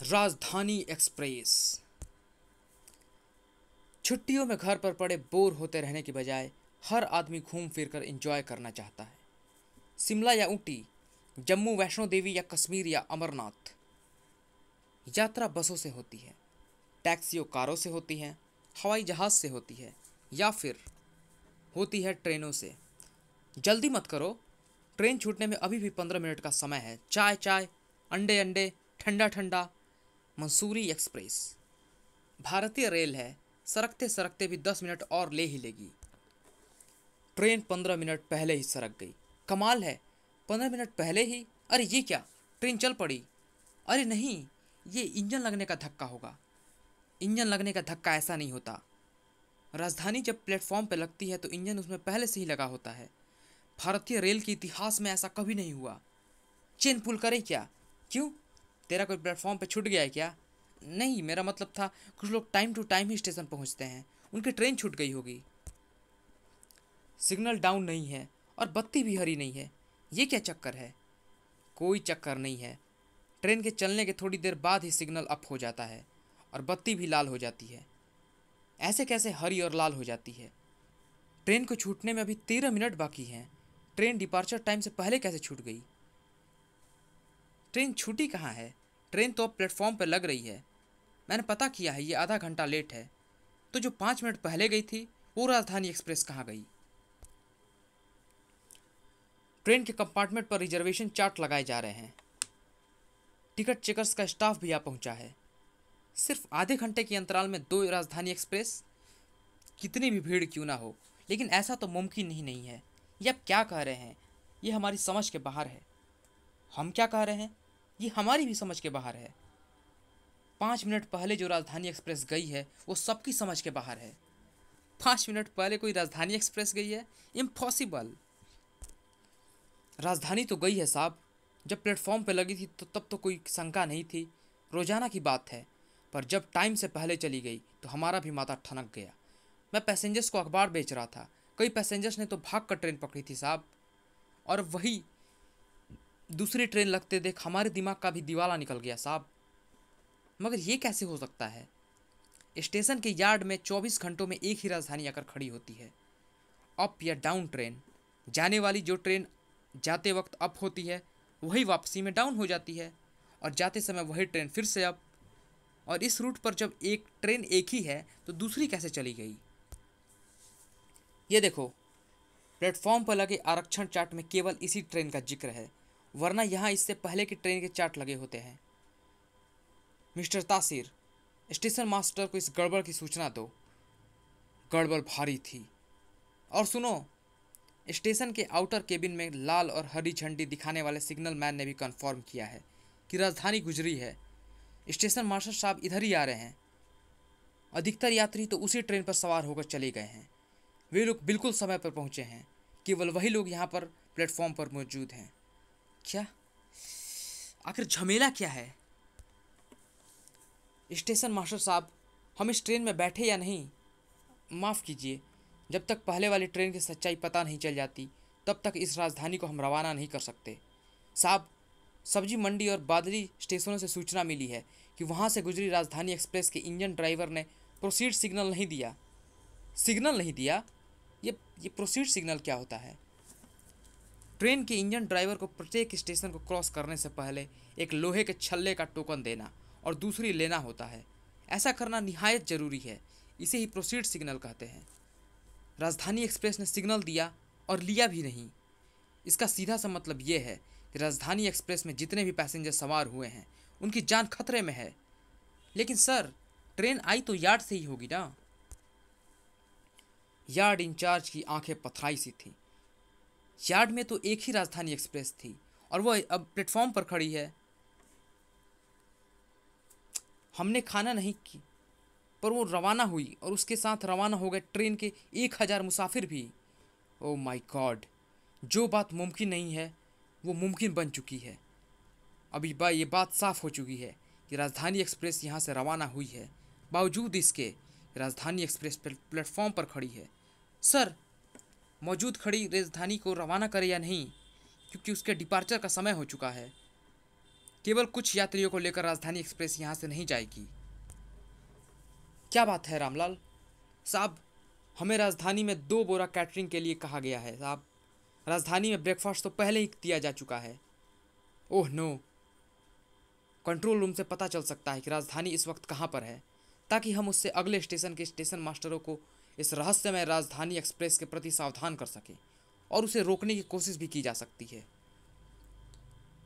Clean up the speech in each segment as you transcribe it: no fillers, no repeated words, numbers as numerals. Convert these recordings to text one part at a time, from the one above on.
राजधानी एक्सप्रेस। छुट्टियों में घर पर पड़े बोर होते रहने की बजाय हर आदमी घूम फिर कर एंजॉय करना चाहता है। शिमला या ऊटी, जम्मू वैष्णो देवी या कश्मीर या अमरनाथ। यात्रा बसों से होती है, टैक्सियों कारों से होती है, हवाई जहाज से होती है या फिर होती है ट्रेनों से। जल्दी मत करो, ट्रेन छूटने में अभी भी 15 मिनट का समय है। चाय चाय, अंडे अंडे, ठंडा ठंडा। मंसूरी एक्सप्रेस भारतीय रेल है, सरकते सरकते भी 10 मिनट और ले ही लेगी। ट्रेन 15 मिनट पहले ही सरक गई। कमाल है, 15 मिनट पहले ही। अरे ये क्या, ट्रेन चल पड़ी। अरे नहीं, ये इंजन लगने का धक्का होगा। इंजन लगने का धक्का ऐसा नहीं होता। राजधानी जब प्लेटफॉर्म पर लगती है तो इंजन उसमें पहले से ही लगा होता है। भारतीय रेल के इतिहास में ऐसा कभी नहीं हुआ। चेन पुल करे क्या? क्यों, तेरा कोई प्लेटफॉर्म पे छूट गया है क्या? नहीं, मेरा मतलब था कुछ लोग टाइम टू टाइम ही स्टेशन पहुंचते हैं, उनकी ट्रेन छूट गई होगी। सिग्नल डाउन नहीं है और बत्ती भी हरी नहीं है, ये क्या चक्कर है? कोई चक्कर नहीं है। ट्रेन के चलने के थोड़ी देर बाद ही सिग्नल अप हो जाता है और बत्ती भी लाल हो जाती है। ऐसे कैसे हरी और लाल हो जाती है? ट्रेन को छूटने में अभी 13 मिनट बाकी हैं। ट्रेन डिपार्चर टाइम से पहले कैसे छूट गई? ट्रेन छूटी कहाँ है? ट्रेन तो अब प्लेटफॉर्म पर लग रही है। मैंने पता किया है, ये आधा घंटा लेट है। तो जो 5 मिनट पहले गई थी वो राजधानी एक्सप्रेस कहाँ गई? ट्रेन के कंपार्टमेंट पर रिजर्वेशन चार्ट लगाए जा रहे हैं। टिकट चेकर्स का स्टाफ भी आ पहुंचा है। सिर्फ आधे घंटे के अंतराल में दो राजधानी एक्सप्रेस। कितनी भी भीड़ क्यों ना हो, लेकिन ऐसा तो मुमकिन ही नहीं है। ये आप क्या कह रहे हैं? ये हमारी समझ के बाहर है। हम क्या कह रहे हैं? ये हमारी भी समझ के बाहर है। 5 मिनट पहले जो राजधानी एक्सप्रेस गई है वो सबकी समझ के बाहर है। 5 मिनट पहले कोई राजधानी एक्सप्रेस गई है? इम्पॉसिबल। राजधानी तो गई है साहब। जब प्लेटफॉर्म पे लगी थी तो तब तो कोई शंका नहीं थी, रोजाना की बात है। पर जब टाइम से पहले चली गई तो हमारा भी माथा ठनक गया। मैं पैसेंजर्स को अखबार बेच रहा था, कई पैसेंजर्स ने तो भाग कर ट्रेन पकड़ी थी साहब। और वही दूसरी ट्रेन लगते देख हमारे दिमाग का भी दिवाला निकल गया साहब। मगर ये कैसे हो सकता है? स्टेशन के यार्ड में 24 घंटों में एक ही राजधानी आकर खड़ी होती है। अप या डाउन ट्रेन। जाने वाली जो ट्रेन जाते वक्त अप होती है वही वापसी में डाउन हो जाती है, और जाते समय वही ट्रेन फिर से अप। और इस रूट पर जब एक ट्रेन एक ही है तो दूसरी कैसे चली गई? ये देखो, प्लेटफॉर्म पर लगे आरक्षण चार्ट में केवल इसी ट्रेन का जिक्र है, वरना यहाँ इससे पहले की ट्रेन के चार्ट लगे होते हैं। मिस्टर तासिर, स्टेशन मास्टर को इस गड़बड़ की सूचना दो। गड़बड़ भारी थी। और सुनो, स्टेशन के आउटर केबिन में लाल और हरी झंडी दिखाने वाले सिग्नल मैन ने भी कंफर्म किया है कि राजधानी गुजरी है। स्टेशन मास्टर साहब इधर ही आ रहे हैं। अधिकतर यात्री तो उसी ट्रेन पर सवार होकर चले गए हैं। वे लोग बिल्कुल समय पर पहुंचे हैं। केवल वही लोग यहाँ पर प्लेटफॉर्म पर मौजूद हैं। क्या, आखिर झमेला क्या है? स्टेशन मास्टर साहब, हम इस ट्रेन में बैठे या नहीं? माफ़ कीजिए, जब तक पहले वाली ट्रेन की सच्चाई पता नहीं चल जाती तब तक इस राजधानी को हम रवाना नहीं कर सकते। साहब, सब्जी मंडी और बादली स्टेशनों से सूचना मिली है कि वहाँ से गुजरी राजधानी एक्सप्रेस के इंजन ड्राइवर ने प्रोसीड सिग्नल नहीं दिया। सिग्नल नहीं दिया? ये प्रोसीड सिग्नल क्या होता है? ट्रेन के इंजन ड्राइवर को प्रत्येक स्टेशन को क्रॉस करने से पहले एक लोहे के छल्ले का टोकन देना और दूसरी लेना होता है। ऐसा करना निहायत ज़रूरी है, इसे ही प्रोसीड सिग्नल कहते हैं। राजधानी एक्सप्रेस ने सिग्नल दिया और लिया भी नहीं। इसका सीधा सा मतलब ये है कि राजधानी एक्सप्रेस में जितने भी पैसेंजर सवार हुए हैं उनकी जान खतरे में है। लेकिन सर, ट्रेन आई तो यार्ड से ही होगी ना? यार्ड इंचार्ज की आंखें पथराई सी थी। यार्ड में तो एक ही राजधानी एक्सप्रेस थी और वह अब प्लेटफॉर्म पर खड़ी है। हमने खाना नहीं की, पर वो रवाना हुई और उसके साथ रवाना हो गए ट्रेन के 1000 मुसाफिर भी। ओ माय गॉड, जो बात मुमकिन नहीं है वो मुमकिन बन चुकी है। अभी ये बात साफ हो चुकी है कि राजधानी एक्सप्रेस यहाँ से रवाना हुई है, बावजूद इसके राजधानी एक्सप्रेस प्लेटफॉर्म पर खड़ी है। सर, मौजूद खड़ी राजधानी को रवाना करे या नहीं, क्योंकि उसके डिपार्चर का समय हो चुका है। केवल कुछ यात्रियों को लेकर राजधानी एक्सप्रेस यहाँ से नहीं जाएगी। क्या बात है रामलाल साहब, हमें राजधानी में 2 बोरा कैटरिंग के लिए कहा गया है साहब। राजधानी में ब्रेकफास्ट तो पहले ही दिया जा चुका है। ओह नो, कंट्रोल रूम से पता चल सकता है कि राजधानी इस वक्त कहाँ पर है, ताकि हम उससे अगले स्टेशन के स्टेशन मास्टरों को इस रहस्यमय राजधानी एक्सप्रेस के प्रति सावधान कर सकें और उसे रोकने की कोशिश भी की जा सकती है।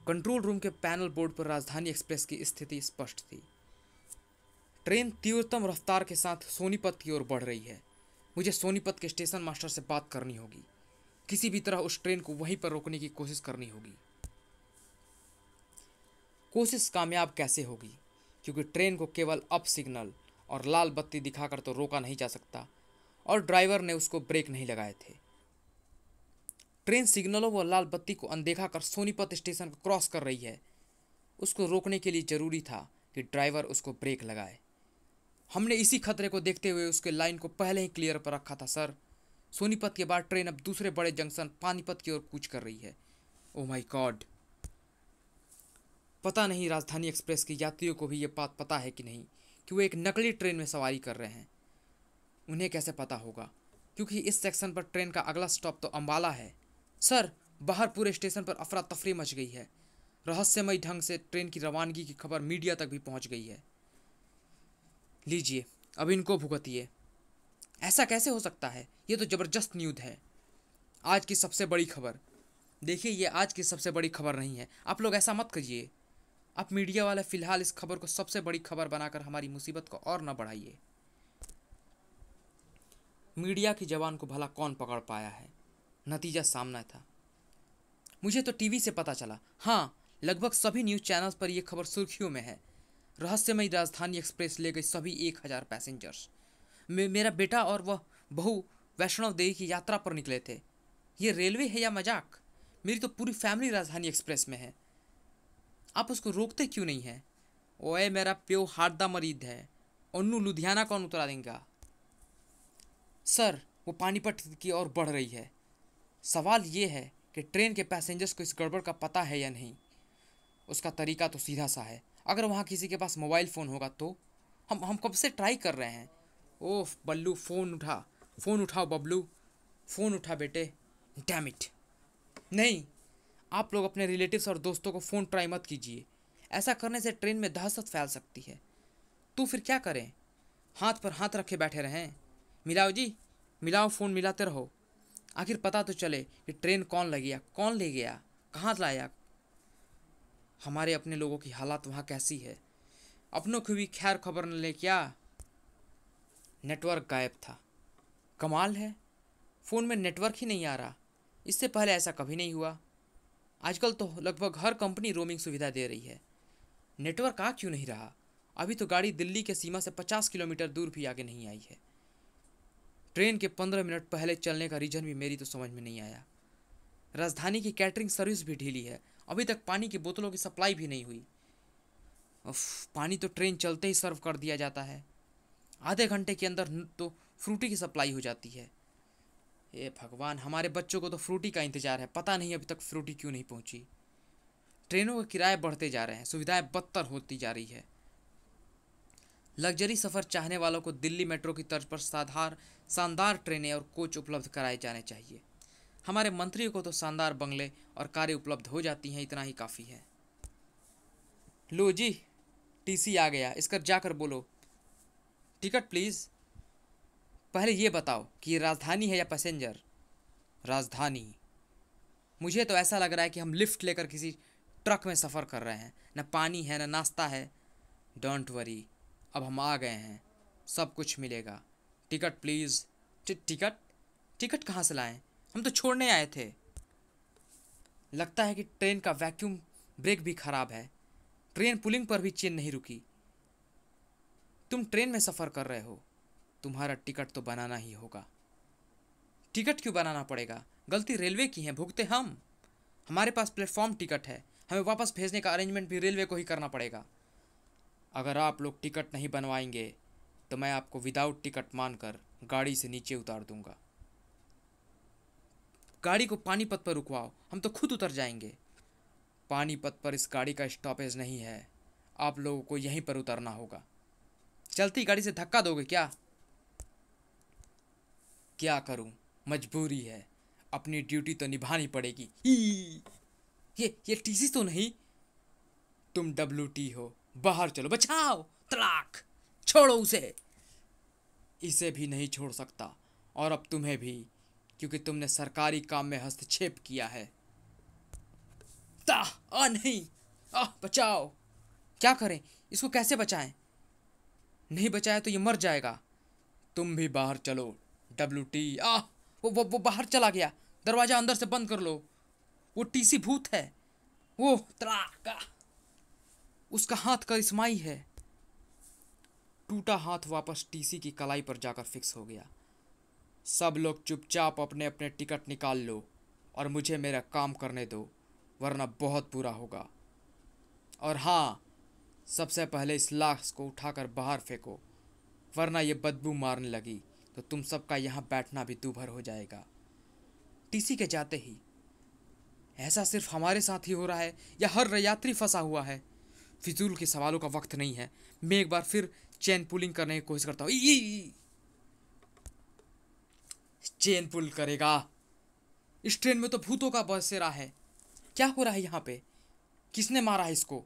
कंट्रोल रूम के पैनल बोर्ड पर राजधानी एक्सप्रेस की स्थिति स्पष्ट थी। ट्रेन तीव्रतम रफ्तार के साथ सोनीपत की ओर बढ़ रही है। मुझे सोनीपत के स्टेशन मास्टर से बात करनी होगी। किसी भी तरह उस ट्रेन को वहीं पर रोकने की कोशिश करनी होगी। कोशिश कामयाब कैसे होगी, क्योंकि ट्रेन को केवल अप सिग्नल और लाल बत्ती दिखाकर तो रोका नहीं जा सकता, और ड्राइवर ने उसको ब्रेक नहीं लगाए थे। ट्रेन सिग्नलों व लाल बत्ती को अनदेखा कर सोनीपत स्टेशन को क्रॉस कर रही है। उसको रोकने के लिए जरूरी था कि ड्राइवर उसको ब्रेक लगाए। हमने इसी खतरे को देखते हुए उसके लाइन को पहले ही क्लियर पर रखा था सर। सोनीपत के बाद ट्रेन अब दूसरे बड़े जंक्शन पानीपत की ओर कूच कर रही है। Oh my God. पता नहीं राजधानी एक्सप्रेस के यात्रियों को भी ये बात पता है कि नहीं कि वो एक नकली ट्रेन में सवारी कर रहे हैं। उन्हें कैसे पता होगा, क्योंकि इस सेक्शन पर ट्रेन का अगला स्टॉप तो अंबाला है। सर, बाहर पूरे स्टेशन पर अफरा तफरी मच गई है। रहस्यमय ढंग से ट्रेन की रवानगी की खबर मीडिया तक भी पहुंच गई है। लीजिए, अब इनको भुगतिए। ऐसा कैसे हो सकता है? ये तो ज़बरदस्त न्यूज़ है। आज की सबसे बड़ी खबर। देखिए, ये आज की सबसे बड़ी खबर नहीं है। आप लोग ऐसा मत करिए। आप मीडिया वाले फिलहाल इस खबर को सबसे बड़ी खबर बनाकर हमारी मुसीबत को और न बढ़ाइए। मीडिया की जवान को भला कौन पकड़ पाया है? नतीजा सामना था। मुझे तो टीवी से पता चला। हाँ, लगभग सभी न्यूज़ चैनल्स पर यह खबर सुर्खियों में है। रहस्यमयी राजधानी एक्सप्रेस ले गई सभी 1000 पैसेंजर्स। मेरा बेटा और वह बहू वैष्णव देवी की यात्रा पर निकले थे। ये रेलवे है या मजाक? मेरी तो पूरी फैमिली राजधानी एक्सप्रेस में है। आप उसको रोकते क्यों नहीं हैं? ओए, मेरा प्यो हार्दा मरीद है। उन्नू लुधियाना कौन उतरा देगा? सर, वो पानीपत की ओर बढ़ रही है। सवाल ये है कि ट्रेन के पैसेंजर्स को इस गड़बड़ का पता है या नहीं। उसका तरीका तो सीधा सा है। अगर वहाँ किसी के पास मोबाइल फ़ोन होगा तो हम कब से ट्राई कर रहे हैं। ओह बल्लू, फ़ोन उठा। फ़ोन उठाओ बबलू, फ़ोन उठा बेटे। Damn it. नहीं, आप लोग अपने रिलेटिव्स और दोस्तों को फ़ोन ट्राई मत कीजिए। ऐसा करने से ट्रेन में दहशत फैल सकती है। तो फिर क्या करें? हाथ पर हाथ रखे बैठे रहें? मिलाओ जी, मिलाओ, फ़ोन मिलाते रहो। आखिर पता तो चले कि ट्रेन कौन ले गया, कहाँ लाया। हमारे अपने लोगों की हालत वहाँ कैसी है? अपनों की भी खैर खबर न ले क्या? नेटवर्क गायब था। कमाल है, फ़ोन में नेटवर्क ही नहीं आ रहा। इससे पहले ऐसा कभी नहीं हुआ। आजकल तो लगभग हर कंपनी रोमिंग सुविधा दे रही है। नेटवर्क आ क्यों नहीं रहा? अभी तो गाड़ी दिल्ली के सीमा से 50 किलोमीटर दूर भी आगे नहीं आई है। ट्रेन के 15 मिनट पहले चलने का रीज़न भी मेरी तो समझ में नहीं आया। राजधानी की कैटरिंग सर्विस भी ढीली है। अभी तक पानी की बोतलों की सप्लाई भी नहीं हुई। पानी तो ट्रेन चलते ही सर्व कर दिया जाता है। आधे घंटे के अंदर तो फ्रूटी की सप्लाई हो जाती है। ये भगवान, हमारे बच्चों को तो फ्रूटी का इंतज़ार है। पता नहीं अभी तक फ्रूटी क्यों नहीं पहुंची। ट्रेनों के किराए बढ़ते जा रहे हैं, सुविधाएं बदतर होती जा रही है। लग्जरी सफ़र चाहने वालों को दिल्ली मेट्रो की तर्ज पर शानदार ट्रेनें और कोच उपलब्ध कराए जाने चाहिए। हमारे मंत्रियों को तो शानदार बंगले और कारें उपलब्ध हो जाती हैं, इतना ही काफ़ी है। लो जी, टीसी आ गया, इसका जाकर बोलो टिकट प्लीज़। पहले ये बताओ कि ये राजधानी है या पैसेंजर? राजधानी। मुझे तो ऐसा लग रहा है कि हम लिफ्ट लेकर किसी ट्रक में सफ़र कर रहे हैं। न पानी है न नाश्ता है। डोंट वरी, अब हम आ गए हैं, सब कुछ मिलेगा। Ticket please. टिकट? टिकट कहाँ से लाएं? हम तो छोड़ने आए थे। लगता है कि ट्रेन का वैक्यूम ब्रेक भी खराब है। ट्रेन पुलिंग पर भी चेन नहीं रुकी। तुम ट्रेन में सफ़र कर रहे हो, तुम्हारा टिकट तो बनाना ही होगा। टिकट क्यों बनाना पड़ेगा? गलती रेलवे की है, भुगते हम। हमारे पास प्लेटफॉर्म टिकट है, हमें वापस भेजने का अरेंजमेंट भी रेलवे को ही करना पड़ेगा। अगर आप लोग टिकट नहीं बनवाएंगे तो मैं आपको विदाउट टिकट मानकर गाड़ी से नीचे उतार दूंगा। गाड़ी को पानीपत पर रुकवाओ, हम तो खुद उतर जाएंगे। पानीपत पर इस गाड़ी का स्टॉपेज नहीं है, आप लोगों को यहीं पर उतरना होगा। चलती गाड़ी से धक्का दोगे क्या? क्या करूं, मजबूरी है, अपनी ड्यूटी तो निभानी पड़ेगी। ये टीसी तो नहीं? तुम WT हो, बाहर चलो, बचाओ, तलाक, छोड़ो उसे। इसे भी नहीं छोड़ सकता, और अब तुम्हें भी, क्योंकि तुमने सरकारी काम में हस्तक्षेप किया है। नहीं, बचाओ। क्या करें, इसको कैसे बचाएं? नहीं बचाया तो ये मर जाएगा। तुम भी बाहर चलो, WT। वो बाहर चला गया, दरवाजा अंदर से बंद कर लो। वो टीसी भूत है, वो तलाक, उसका हाथ करिश्माई है। टूटा हाथ वापस टीसी की कलाई पर जाकर फिक्स हो गया। सब लोग चुपचाप अपने अपने टिकट निकाल लो और मुझे मेरा काम करने दो, वरना बहुत बुरा होगा। और हाँ, सबसे पहले इस लाश को उठाकर बाहर फेंको, वरना ये बदबू मारने लगी तो तुम सबका यहाँ बैठना भी दूभर हो जाएगा। टीसी के जाते ही, ऐसा सिर्फ हमारे साथ ही हो रहा है या हर यात्री फंसा हुआ है? फिजूल के सवालों का वक्त नहीं है। मैं एक बार फिर चेन पुलिंग करने की कोशिश करता हूँ। चेन पुल करेगा? इस ट्रेन में तो भूतों का बसेरा है। क्या हो रहा है यहाँ पे? किसने मारा है इसको?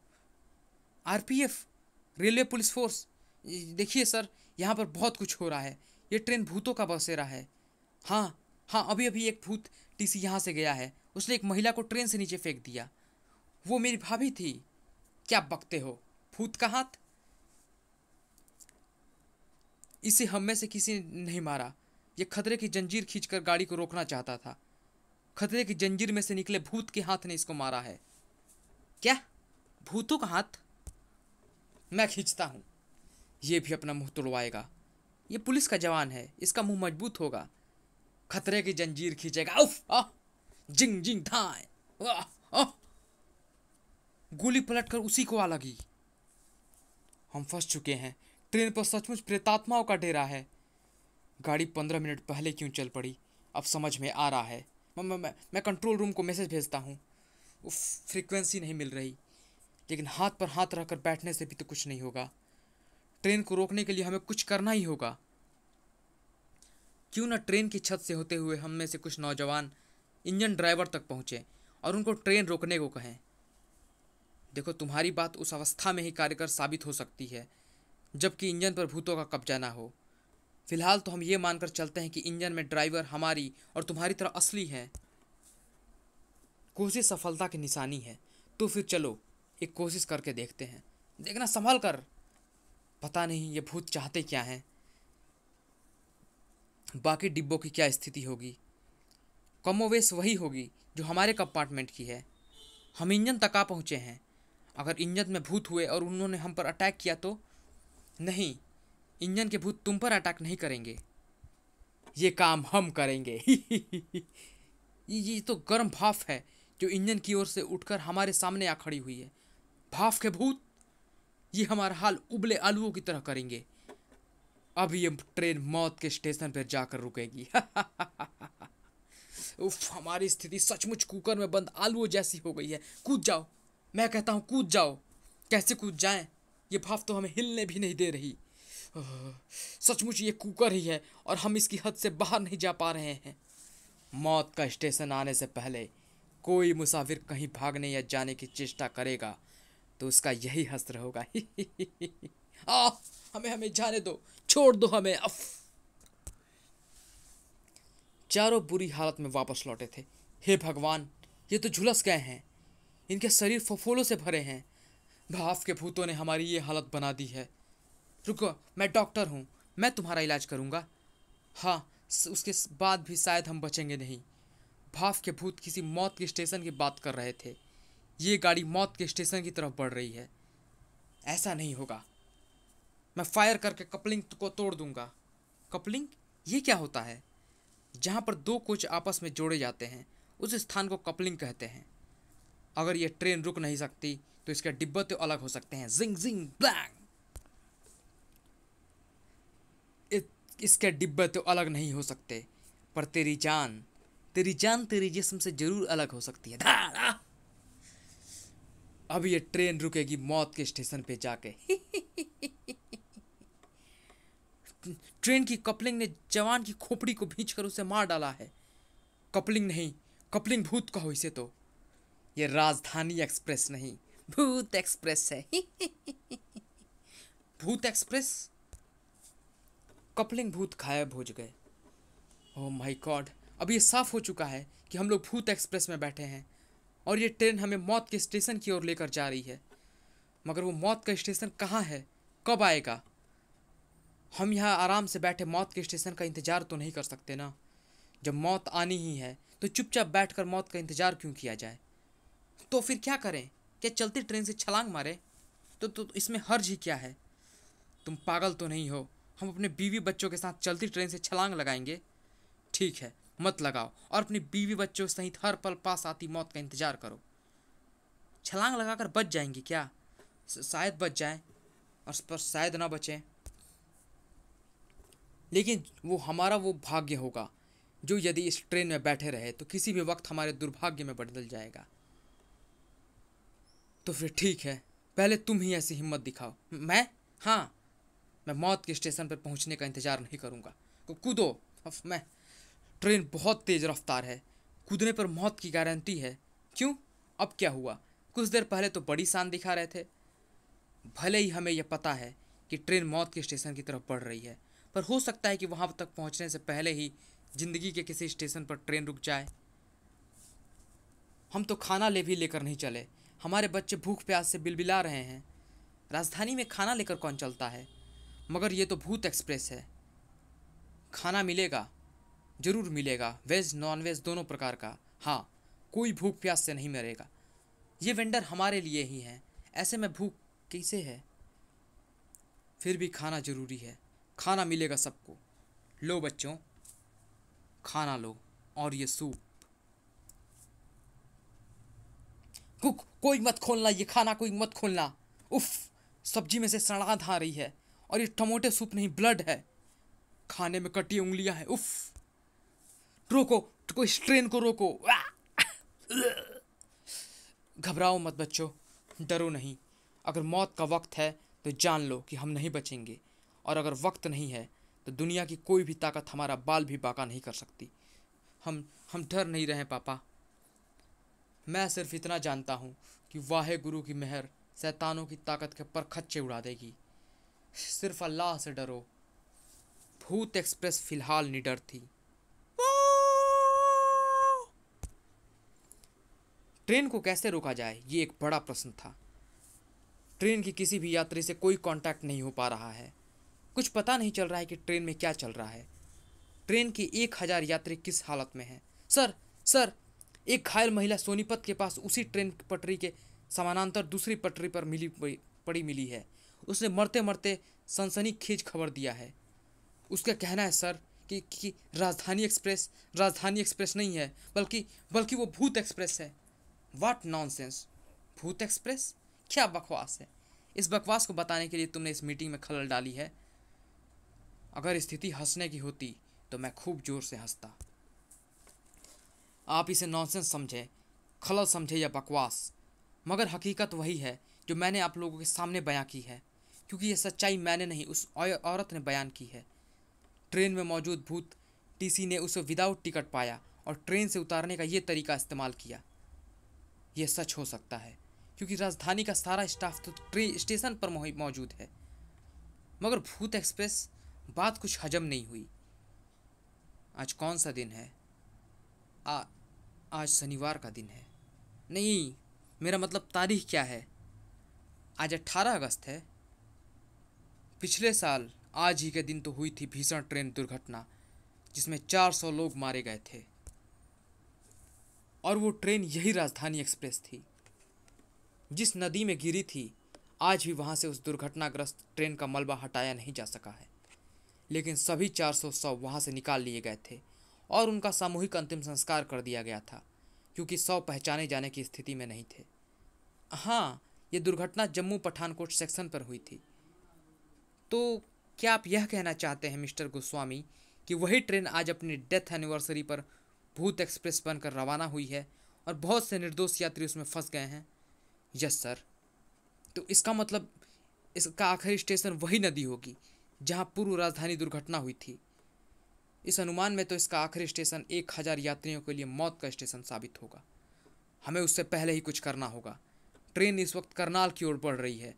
RPF, railway police force. देखिए सर, यहाँ पर बहुत कुछ हो रहा है। ये ट्रेन भूतों का बसेरा है। हाँ हाँ, अभी अभी एक भूत टीसी यहाँ से गया है। उसने एक महिला को ट्रेन से नीचे फेंक दिया। वो मेरी भाभी थी। क्या बकते हो? भूत का हाथ? इसे हम में से किसी ने नहीं मारा। ये खतरे की जंजीर खींचकर गाड़ी को रोकना चाहता था। खतरे की जंजीर में से निकले भूत के हाथ ने इसको मारा है। क्या? भूतों का हाथ? मैं खींचता हूँ, ये भी अपना मुंह तोड़वाएगा। ये पुलिस का जवान है, इसका मुंह मजबूत होगा। खतरे की जंजीर खींचेगा। उफ, जिंग जिंग धाए, गोली पलटकर उसी को आ लगी। हम फंस चुके हैं। ट्रेन पर सचमुच प्रेतात्माओं का डेरा है। गाड़ी 15 मिनट पहले क्यों चल पड़ी, अब समझ में आ रहा है। मैं कंट्रोल रूम को मैसेज भेजता हूँ। फ्रीक्वेंसी नहीं मिल रही, लेकिन हाथ पर हाथ रखकर बैठने से भी तो कुछ नहीं होगा। ट्रेन को रोकने के लिए हमें कुछ करना ही होगा। क्यों ना ट्रेन की छत से होते हुए हम में से कुछ नौजवान इंजन ड्राइवर तक पहुँचे और उनको ट्रेन रोकने को कहें। देखो, तुम्हारी बात उस अवस्था में ही कारगर साबित हो सकती है जबकि इंजन पर भूतों का कब्जा ना हो। फिलहाल तो हम ये मानकर चलते हैं कि इंजन में ड्राइवर हमारी और तुम्हारी तरह असली है। कोशिश सफलता की निशानी है, तो फिर चलो एक कोशिश करके देखते हैं। देखना संभल कर, पता नहीं ये भूत चाहते क्या हैं। बाकी डिब्बों की क्या स्थिति होगी? कमोवेश वही होगी जो हमारे कंपार्टमेंट की है। हम इंजन तक आ पहुँचे हैं। अगर इंजन में भूत हुए और उन्होंने हम पर अटैक किया तो? नहीं, इंजन के भूत तुम पर अटैक नहीं करेंगे, ये काम हम करेंगे। ये तो गर्म भाप है जो इंजन की ओर से उठकर हमारे सामने आ खड़ी हुई है। भाप के भूत, ये हमारा हाल उबले आलूओं की तरह करेंगे। अब ये ट्रेन मौत के स्टेशन पर जाकर रुकेगी। उफ, हमारी स्थिति सचमुच कुकर में बंद आलूओं जैसी हो गई है। कूद जाओ, मैं कहता हूँ कूद जाओ। कैसे कूद जाएं? ये भाप तो हमें हिलने भी नहीं दे रही। सचमुच ये कुकर ही है और हम इसकी हद से बाहर नहीं जा पा रहे हैं। मौत का स्टेशन आने से पहले कोई मुसाफिर कहीं भागने या जाने की चेष्टा करेगा तो उसका यही हश्र होगा। हमें जाने दो, छोड़ दो हमें। चारों बुरी हालत में वापस लौटे थे। हे भगवान, ये तो झुलस गए हैं। इनके शरीर फफोलों से भरे हैं। भाफ के भूतों ने हमारी ये हालत बना दी है। रुको, मैं डॉक्टर हूँ, मैं तुम्हारा इलाज करूँगा। हाँ, उसके बाद भी शायद हम बचेंगे नहीं। भाफ के भूत किसी मौत के स्टेशन की बात कर रहे थे। ये गाड़ी मौत के स्टेशन की तरफ बढ़ रही है। ऐसा नहीं होगा। मैं फायर करके कपलिंग को तोड़ दूंगा। कपलिंग? ये क्या होता है? जहाँ पर दो कोच आपस में जोड़े जाते हैं उस स्थान को कपलिंग कहते हैं। अगर ये ट्रेन रुक नहीं सकती तो इसके डिब्बे तो अलग हो सकते हैं। जिंग जिंग ब्लैंग। इसके डिब्बे तो अलग नहीं हो सकते, पर तेरी जान तेरी जिस्म से जरूर अलग हो सकती है। अब ये ट्रेन रुकेगी मौत के स्टेशन पे जाके। ट्रेन की कपलिंग ने जवान की खोपड़ी को भींचकर उसे मार डाला है। कपलिंग नहीं, कपलिंग भूत कहो इसे तो। ये राजधानी एक्सप्रेस नहीं, भूत एक्सप्रेस है। भूत एक्सप्रेस। कपलिंग भूत गायब हो गए। ओह माय गॉड, अब ये साफ हो चुका है कि हम लोग भूत एक्सप्रेस में बैठे हैं और ये ट्रेन हमें मौत के स्टेशन की ओर लेकर जा रही है। मगर वो मौत का स्टेशन कहाँ है, कब आएगा? हम यहाँ आराम से बैठे मौत के स्टेशन का इंतज़ार तो नहीं कर सकते ना। जब मौत आनी ही है तो चुपचाप बैठकर मौत का इंतज़ार क्यों किया जाए? तो फिर क्या करें? क्या चलती ट्रेन से छलांग मारे? तो इसमें हर्ज ही क्या है? तुम पागल तो नहीं हो? हम अपने बीवी बच्चों के साथ चलती ट्रेन से छलांग लगाएंगे? ठीक है, मत लगाओ और अपनी बीवी बच्चों सहित हर पल पास आती मौत का इंतजार करो। छलांग लगाकर बच जाएंगी क्या? शायद बच जाएं, और पर शायद ना बचें। लेकिन वो हमारा वो भाग्य होगा जो यदि इस ट्रेन में बैठे रहे तो किसी भी वक्त हमारे दुर्भाग्य में बदल जाएगा। तो फिर ठीक है, पहले तुम ही ऐसी हिम्मत दिखाओ। मैं? हाँ, मैं मौत के स्टेशन पर पहुंचने का इंतजार नहीं करूंगा। तो कूदो। अब मैं, ट्रेन बहुत तेज रफ्तार है, कूदने पर मौत की गारंटी है। क्यों? अब क्या हुआ? कुछ देर पहले तो बड़ी शान दिखा रहे थे। भले ही हमें यह पता है कि ट्रेन मौत के स्टेशन की तरफ बढ़ रही है, पर हो सकता है कि वहां तक पहुंचने से पहले ही जिंदगी के किसी स्टेशन पर ट्रेन रुक जाए। हम तो खाना भी लेकर नहीं चले। हमारे बच्चे भूख प्यास से बिलबिला रहे हैं। राजधानी में खाना लेकर कौन चलता है? मगर ये तो भूत एक्सप्रेस है। खाना मिलेगा, जरूर मिलेगा, वेज नॉन वेज दोनों प्रकार का। हाँ, कोई भूख प्यास से नहीं मरेगा। ये वेंडर हमारे लिए ही हैं, ऐसे में भूख कैसे है? फिर भी खाना जरूरी है, खाना मिलेगा सबको। लो बच्चों, खाना लो, और ये सूप। कोई मत खोलना ये खाना, कोई मत खोलना। उफ, सब्जी में से सड़ांध आ रही है, और ये टमाटो सूप नहीं, ब्लड है। खाने में कटी उंगलियां हैं। उफ, रोको, कोई इस ट्रेन को रोको। घबराओ मत बच्चों, डरो नहीं। अगर मौत का वक्त है तो जान लो कि हम नहीं बचेंगे, और अगर वक्त नहीं है तो दुनिया की कोई भी ताकत हमारा बाल भी बांका नहीं कर सकती। हम डर नहीं रहे पापा। मैं सिर्फ इतना जानता हूँ कि वाहे गुरु की मेहर शैतानों की ताकत के परखच्चे उड़ा देगी। सिर्फ अल्लाह से डरो। भूत एक्सप्रेस फिलहाल निडर थी। ट्रेन को कैसे रोका जाए, ये एक बड़ा प्रश्न था। ट्रेन की किसी भी यात्री से कोई कांटेक्ट नहीं हो पा रहा है। कुछ पता नहीं चल रहा है कि ट्रेन में क्या चल रहा है। ट्रेन के 1000 यात्री किस हालत में हैं? सर, एक घायल महिला सोनीपत के पास उसी ट्रेन की पटरी के समानांतर दूसरी पटरी पर पड़ी मिली है। उसने मरते मरते सनसनीखेज खबर दिया है। उसका कहना है सर कि राजधानी एक्सप्रेस नहीं है, बल्कि वो भूत एक्सप्रेस है। What nonsense! भूत एक्सप्रेस? क्या बकवास है! इस बकवास को बताने के लिए तुमने इस मीटिंग में खलल डाली है। अगर स्थिति हंसने की होती तो मैं खूब जोर से हंसता। आप इसे नॉनसेंस समझे, खलल समझे या बकवास, मगर हकीकत वही है जो मैंने आप लोगों के सामने बयां की है, क्योंकि ये सच्चाई मैंने नहीं, उस औरत ने बयान की है। ट्रेन में मौजूद भूत टीसी ने उसे विदाउट टिकट पाया और ट्रेन से उतारने का ये तरीका इस्तेमाल किया। यह सच हो सकता है क्योंकि राजधानी का सारा स्टाफ तो ट्रेन स्टेशन पर मौजूद है। मगर भूत एक्सप्रेस, बात कुछ हजम नहीं हुई। आज कौन सा दिन है? आज शनिवार का दिन है। नहीं, मेरा मतलब तारीख क्या है? आज 18 अगस्त है। पिछले साल आज ही के दिन तो हुई थी भीषण ट्रेन दुर्घटना, जिसमें 400 लोग मारे गए थे, और वो ट्रेन यही राजधानी एक्सप्रेस थी। जिस नदी में गिरी थी, आज भी वहाँ से उस दुर्घटनाग्रस्त ट्रेन का मलबा हटाया नहीं जा सका है। लेकिन सभी 400 शव वहाँ से निकाल लिए गए थे और उनका सामूहिक अंतिम संस्कार कर दिया गया था, क्योंकि शव पहचाने जाने की स्थिति में नहीं थे। हाँ, ये दुर्घटना जम्मू पठानकोट सेक्शन पर हुई थी। तो क्या आप यह कहना चाहते हैं मिस्टर गोस्वामी कि वही ट्रेन आज अपनी डेथ एनिवर्सरी पर भूत एक्सप्रेस बनकर रवाना हुई है और बहुत से निर्दोष यात्री उसमें फंस गए हैं? Yes sir. तो इसका मतलब इसका आखिरी स्टेशन वही नदी होगी जहां पूर्व राजधानी दुर्घटना हुई थी। इस अनुमान में तो इसका आखिरी स्टेशन 1000 यात्रियों के लिए मौत का स्टेशन साबित होगा। हमें उससे पहले ही कुछ करना होगा। ट्रेन इस वक्त करनाल की ओर बढ़ रही है।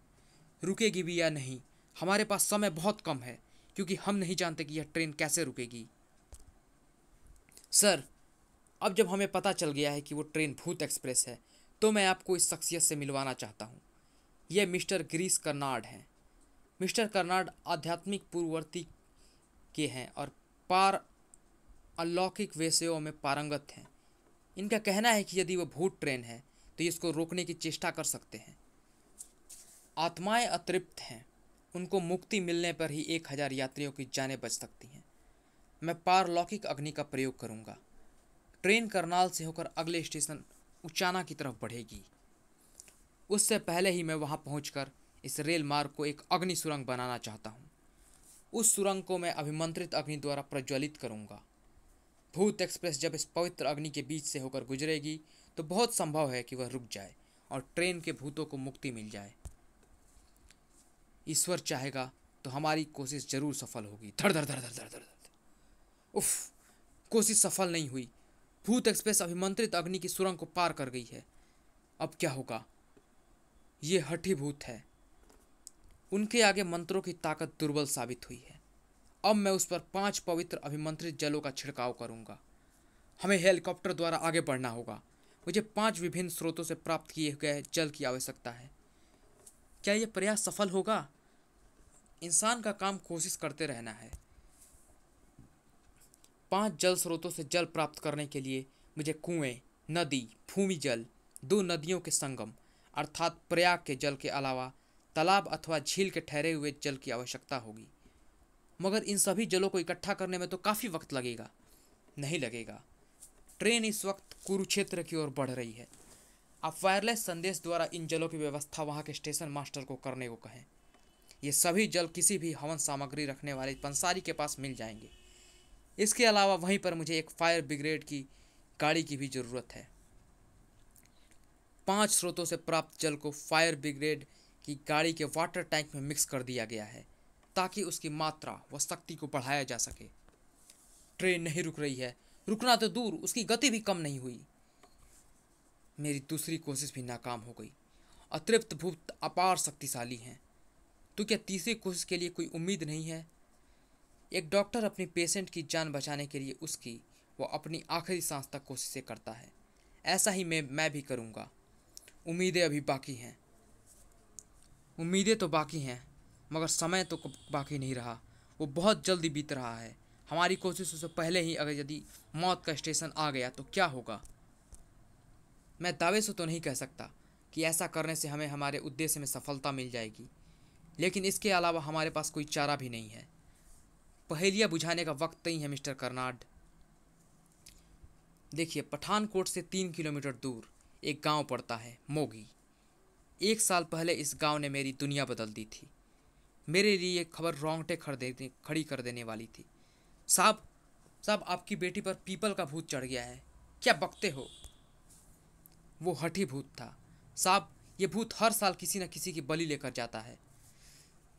रुकेगी भी या नहीं, हमारे पास समय बहुत कम है, क्योंकि हम नहीं जानते कि यह ट्रेन कैसे रुकेगी। सर, अब जब हमें पता चल गया है कि वो ट्रेन भूत एक्सप्रेस है, तो मैं आपको इस शख्सियत से मिलवाना चाहता हूँ। यह मिस्टर गिरीश कर्नाड हैं। मिस्टर कर्नाड आध्यात्मिक पूर्ववर्ती के हैं और पार अलौकिक विषयों में पारंगत हैं। इनका कहना है कि यदि वह भूत ट्रेन है तो ये इसको रोकने की चेष्टा कर सकते हैं। आत्माएं अतृप्त हैं, उनको मुक्ति मिलने पर ही 1000 यात्रियों की जानें बच सकती हैं। मैं पारलौकिक अग्नि का प्रयोग करूंगा। ट्रेन करनाल से होकर अगले स्टेशन उचाना की तरफ बढ़ेगी। उससे पहले ही मैं वहां पहुंचकर इस रेल मार्ग को एक अग्नि सुरंग बनाना चाहता हूं। उस सुरंग को मैं अभिमंत्रित अग्नि द्वारा प्रज्वलित करूंगा। भूत एक्सप्रेस जब इस पवित्र अग्नि के बीच से होकर गुजरेगी तो बहुत संभव है कि वह रुक जाए और ट्रेन के भूतों को मुक्ति मिल जाए। ईश्वर चाहेगा तो हमारी कोशिश जरूर सफल होगी। धड़ धड़ धड़ धड़ धड़ धड़। उफ, कोशिश सफल नहीं हुई। भूत एक्सप्रेस अभिमंत्रित अग्नि की सुरंग को पार कर गई है। अब क्या होगा? ये हठी भूत है। उनके आगे मंत्रों की ताकत दुर्बल साबित हुई है। अब मैं उस पर 5 पवित्र अभिमंत्रित जलों का छिड़काव करूंगा। हमें हेलीकॉप्टर द्वारा आगे बढ़ना होगा। मुझे 5 विभिन्न स्रोतों से प्राप्त किए गए जल की आवश्यकता है। क्या यह प्रयास सफल होगा? इंसान का काम कोशिश करते रहना है। 5 जल स्रोतों से जल प्राप्त करने के लिए मुझे कुएं, नदी, भूमि जल, 2 नदियों के संगम अर्थात प्रयाग के जल के अलावा तालाब अथवा झील के ठहरे हुए जल की आवश्यकता होगी। मगर इन सभी जलों को इकट्ठा करने में तो काफ़ी वक्त लगेगा। नहीं लगेगा। ट्रेन इस वक्त कुरुक्षेत्र की ओर बढ़ रही है। आप वायरलेस संदेश द्वारा इन जलों की व्यवस्था वहां के स्टेशन मास्टर को करने को कहें। ये सभी जल किसी भी हवन सामग्री रखने वाले पंसारी के पास मिल जाएंगे। इसके अलावा वहीं पर मुझे एक फायर ब्रिगेड की गाड़ी की भी ज़रूरत है। 5 स्रोतों से प्राप्त जल को फायर ब्रिगेड की गाड़ी के वाटर टैंक में मिक्स कर दिया गया है ताकि उसकी मात्रा व शक्ति को बढ़ाया जा सके। ट्रेन नहीं रुक रही है। रुकना तो दूर, उसकी गति भी कम नहीं हुई। मेरी दूसरी कोशिश भी नाकाम हो गई। अतृप्त भूत अपार शक्तिशाली हैं। तो क्या तीसरी कोशिश के लिए कोई उम्मीद नहीं है? एक डॉक्टर अपनी पेशेंट की जान बचाने के लिए उसकी वो अपनी आखिरी सांस तक कोशिशें करता है। ऐसा ही मैं भी करूँगा। उम्मीदें अभी बाकी हैं। उम्मीदें तो बाकी हैं, मगर समय तो बाकी नहीं रहा। वो बहुत जल्दी बीत रहा है। हमारी कोशिशों से पहले ही अगर यदि मौत का स्टेशन आ गया तो क्या होगा? मैं दावे से तो नहीं कह सकता कि ऐसा करने से हमें हमारे उद्देश्य में सफलता मिल जाएगी, लेकिन इसके अलावा हमारे पास कोई चारा भी नहीं है। पहेलियाँ बुझाने का वक्त नहीं है मिस्टर कर्नाड। देखिए, पठानकोट से 3 किलोमीटर दूर एक गांव पड़ता है, मोगी। 1 साल पहले इस गांव ने मेरी दुनिया बदल दी थी। मेरे लिए ये खबर रोंगटे खड़ी कर देने वाली थी। साहब, आपकी बेटी पर पीपल का भूत चढ़ गया है। क्या बकते हो? वो हठी भूत था। साहब, ये भूत हर साल किसी न किसी की बलि लेकर जाता है।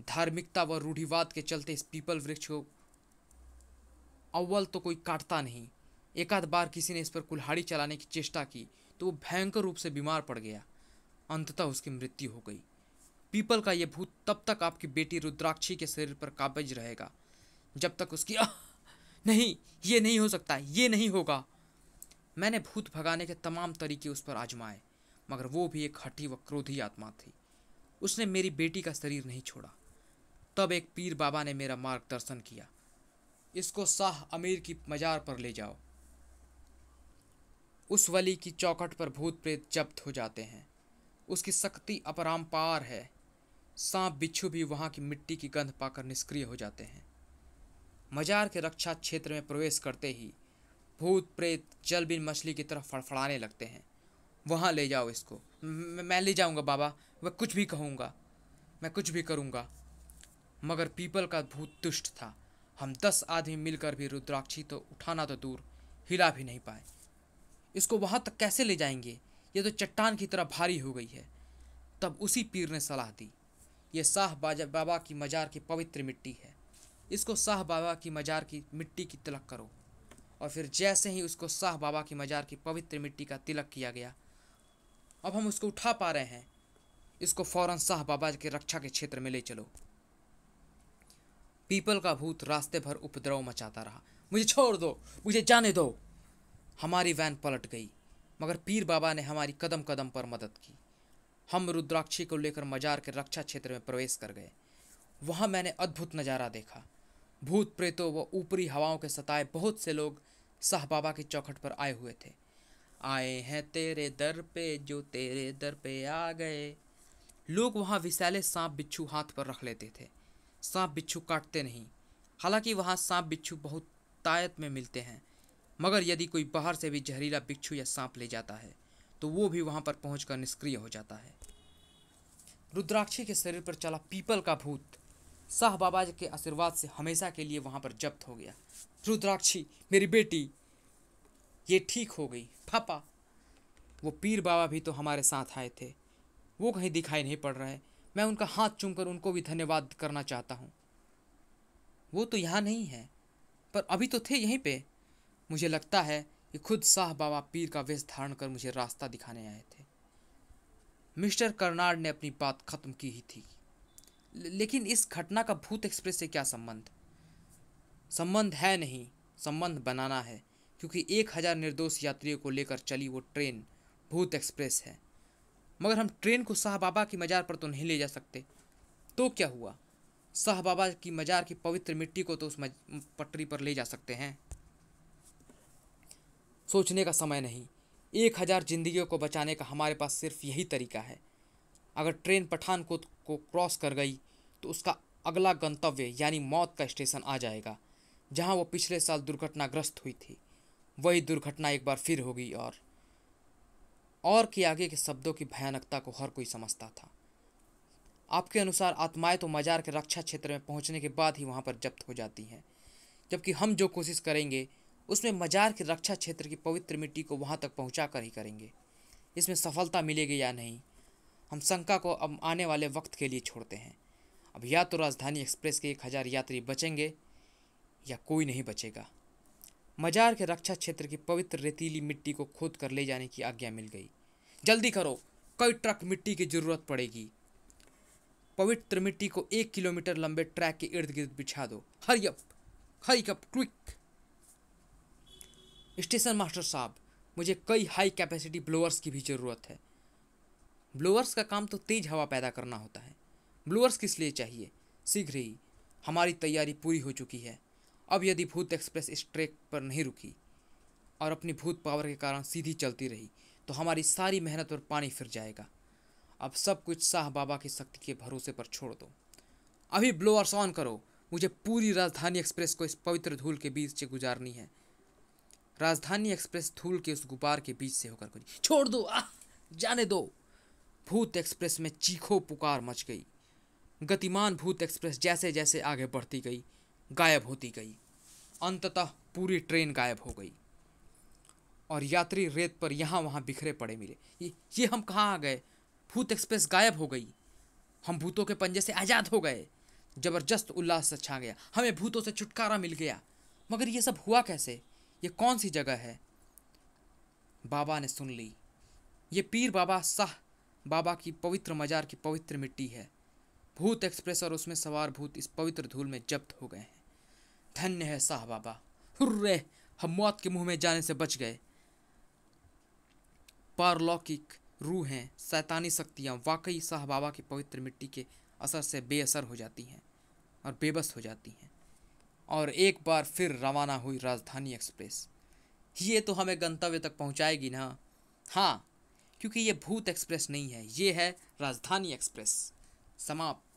धार्मिकता व रूढ़िवाद के चलते इस पीपल वृक्ष को अव्वल तो कोई काटता नहीं। एक आध बार किसी ने इस पर कुल्हाड़ी चलाने की चेष्टा की तो वो भयंकर रूप से बीमार पड़ गया। अंततः उसकी मृत्यु हो गई। पीपल का ये भूत तब तक आपकी बेटी रुद्राक्षी के शरीर पर काबिज रहेगा जब तक उसकी नहीं, ये नहीं हो सकता, ये नहीं होगा। मैंने भूत भगाने के तमाम तरीके उस पर आजमाए, मगर वो भी एक हठी व क्रोधी आत्मा थी। उसने मेरी बेटी का शरीर नहीं छोड़ा। तब एक पीर बाबा ने मेरा मार्गदर्शन किया। इसको शाह अमीर की मजार पर ले जाओ। उस वली की चौखट पर भूत प्रेत जब्त हो जाते हैं। उसकी शक्ति अपरंपार है। सांप बिच्छू भी वहाँ की मिट्टी की गंध पाकर निष्क्रिय हो जाते हैं। मजार के रक्षा क्षेत्र में प्रवेश करते ही भूत प्रेत जलबिन मछली की तरफ फड़फड़ाने लगते हैं। वहाँ ले जाओ इसको। मैं ले जाऊँगा बाबा, वह कुछ भी कहूँगा, मैं कुछ भी करूँगा। मगर पीपल का भूत दुष्ट था। हम 10 आदमी मिलकर भी रुद्राक्षी तो उठाना तो दूर, हिला भी नहीं पाए। इसको वहाँ तक कैसे ले जाएंगे? ये तो चट्टान की तरह भारी हो गई है। तब उसी पीर ने सलाह दी, ये शाह बाबा की मजार की पवित्र मिट्टी है, इसको शाह बाबा की मजार की मिट्टी की तिलक करो। और फिर जैसे ही उसको शाह बाबा की मजार की पवित्र मिट्टी का तिलक किया गया, अब हम उसको उठा पा रहे हैं, इसको फौरन शाह बाबा के रक्षा के क्षेत्र में ले चलो। पीपल का भूत रास्ते भर उपद्रव मचाता रहा, मुझे छोड़ दो, मुझे जाने दो। हमारी वैन पलट गई, मगर पीर बाबा ने हमारी कदम कदम पर मदद की। हम रुद्राक्षी को लेकर मजार के रक्षा क्षेत्र में प्रवेश कर गए। वहाँ मैंने अद्भुत नज़ारा देखा। भूत प्रेतों व ऊपरी हवाओं के सताए बहुत से लोग शाह बाबा की चौखट पर आए हुए थे। आए हैं तेरे दर पे जो तेरे दर पे आ गए। लोग वहाँ विषैले सांप बिच्छू हाथ पर रख लेते थे। सांप बिच्छू काटते नहीं, हालांकि वहाँ सांप बिच्छू बहुत तायत में मिलते हैं, मगर यदि कोई बाहर से भी जहरीला बिच्छू या सांप ले जाता है तो वो भी वहाँ पर पहुँचकर निष्क्रिय हो जाता है। रुद्राक्षी के शरीर पर चला पीपल का भूत शाह बाबा के आशीर्वाद से हमेशा के लिए वहाँ पर जब्त हो गया। रुद्राक्षी मेरी बेटी, ये ठीक हो गई। पापा, वो पीर बाबा भी तो हमारे साथ आए थे, वो कहीं दिखाई नहीं पड़ रहे। मैं उनका हाथ चूमकर उनको भी धन्यवाद करना चाहता हूँ। वो तो यहाँ नहीं है, पर अभी तो थे यहीं पे। मुझे लगता है कि खुद शाह बाबा पीर का वेश धारण कर मुझे रास्ता दिखाने आए थे। मिस्टर कर्नाड ने अपनी बात खत्म की ही थी। लेकिन इस घटना का भूत एक्सप्रेस से क्या संबंध? संबंध है नहीं, संबंध बनाना है, क्योंकि 1000 निर्दोष यात्रियों को लेकर चली वो ट्रेन भूत एक्सप्रेस है। मगर हम ट्रेन को शाह बाबा की मजार पर तो नहीं ले जा सकते। तो क्या हुआ? शाह बाबा की मजार की पवित्र मिट्टी को तो उस पटरी पर ले जा सकते हैं। सोचने का समय नहीं, 1000 जिंदगियों को बचाने का हमारे पास सिर्फ यही तरीका है। अगर ट्रेन पठानकोट को क्रॉस कर गई तो उसका अगला गंतव्य यानी मौत का स्टेशन आ जाएगा, जहां वो पिछले साल दुर्घटनाग्रस्त हुई थी। वही दुर्घटना एक बार फिर होगी और के आगे के शब्दों की भयानकता को हर कोई समझता था। आपके अनुसार आत्माएं तो मजार के रक्षा क्षेत्र में पहुंचने के बाद ही वहां पर जब्त हो जाती हैं, जबकि हम जो कोशिश करेंगे उसमें मजार के रक्षा क्षेत्र की पवित्र मिट्टी को वहां तक पहुंचा कर ही करेंगे। इसमें सफलता मिलेगी या नहीं, हम शंका को अब आने वाले वक्त के लिए छोड़ते हैं। अब या तो राजधानी एक्सप्रेस के 1000 यात्री बचेंगे या कोई नहीं बचेगा। मजार के रक्षा क्षेत्र की पवित्र रेतीली मिट्टी को खोद कर ले जाने की आज्ञा मिल गई। जल्दी करो, कई ट्रक मिट्टी की जरूरत पड़ेगी। पवित्र मिट्टी को 1 किलोमीटर लंबे ट्रैक के इर्द गिर्द बिछा दो। Hurry up quick. Station master साहब, मुझे कई हाई कैपेसिटी ब्लोअर्स की भी ज़रूरत है। ब्लोअर्स का काम तो तेज हवा पैदा करना होता है। ब्लोअर्स किस लिए चाहिए? शीघ्र ही। हमारी तैयारी पूरी हो चुकी है। अब यदि भूत एक्सप्रेस इस ट्रैक पर नहीं रुकी और अपनी भूत पावर के कारण सीधी चलती रही तो हमारी सारी मेहनत पर पानी फिर जाएगा। अब सब कुछ शाह बाबा की शक्ति के भरोसे पर छोड़ दो। अभी ब्लोअर्स ऑन करो, मुझे पूरी राजधानी एक्सप्रेस को इस पवित्र धूल के बीच से गुजारनी है। राजधानी एक्सप्रेस धूल के उस गुबार के बीच से होकर गुजरी। छोड़ दो, जाने दो। भूत एक्सप्रेस में चीखों पुकार मच गई। गतिमान भूत एक्सप्रेस जैसे जैसे आगे बढ़ती गई, गायब होती गई। अंततः पूरी ट्रेन गायब हो गई और यात्री रेत पर यहाँ वहाँ बिखरे पड़े मिले। ये हम कहाँ आ गए? भूत एक्सप्रेस गायब हो गई। हम भूतों के पंजे से आज़ाद हो गए। जबरदस्त उल्लास से छा गया। हमें भूतों से छुटकारा मिल गया। मगर ये सब हुआ कैसे? ये कौन सी जगह है? बाबा ने सुन ली। ये पीर बाबा शाह बाबा की पवित्र मजार की पवित्र मिट्टी है। भूत एक्सप्रेस और उसमें सवार भूत इस पवित्र धूल में जब्त हो गए हैं। धन्य है शाह बाबा। हुर्रे, हम मौत के मुंह में जाने से बच गए। पारलौकिक रूहें, शैतानी शक्तियाँ वाकई शाह बाबा की पवित्र मिट्टी के असर से बेअसर हो जाती हैं और बेबस हो जाती हैं। और एक बार फिर रवाना हुई राजधानी एक्सप्रेस। ये तो हमें गंतव्य तक पहुंचाएगी ना? हाँ, क्योंकि ये भूत एक्सप्रेस नहीं है, ये है राजधानी एक्सप्रेस। समाप्त।